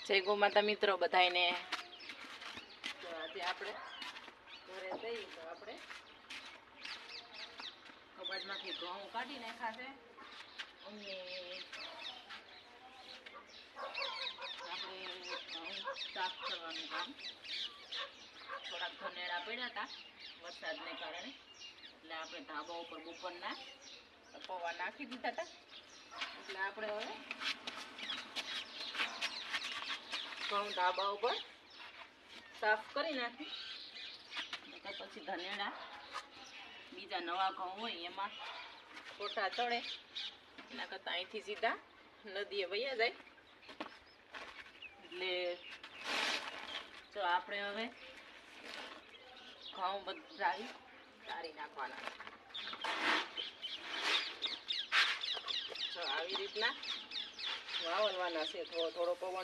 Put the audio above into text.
જય ગો માતા મિત્રો બધાને. તો આજે આપણે ઘરે જઈ તો આપણે કબાટમાંથી ઘઉં કાઢી નાખ્યા છે અને આપણે ઘઉં સાફ કરવાનું કામ. થોડાક ધનેડા પડ્યા હતા વરસાદને કારણે, એટલે આપણે ધાબા ઉપર બપોરના પૌવા નાખી દીધા હતા. એટલે આપણે હવે ઘઉં ધાબા ઉપર સાફ કરી નાખી. પછી ધનેડા બીજા નવા ઘઉં હોય એમાં ખોટા ચડે, એના કરતાં અહીંથી સીધા નદીએ વયા જાય. એટલે જો આપણે હવે ઘઉં બધા સારી નાખવાના. જો આવી રીતના વાવલવાના છે. થોડો થોડો પવન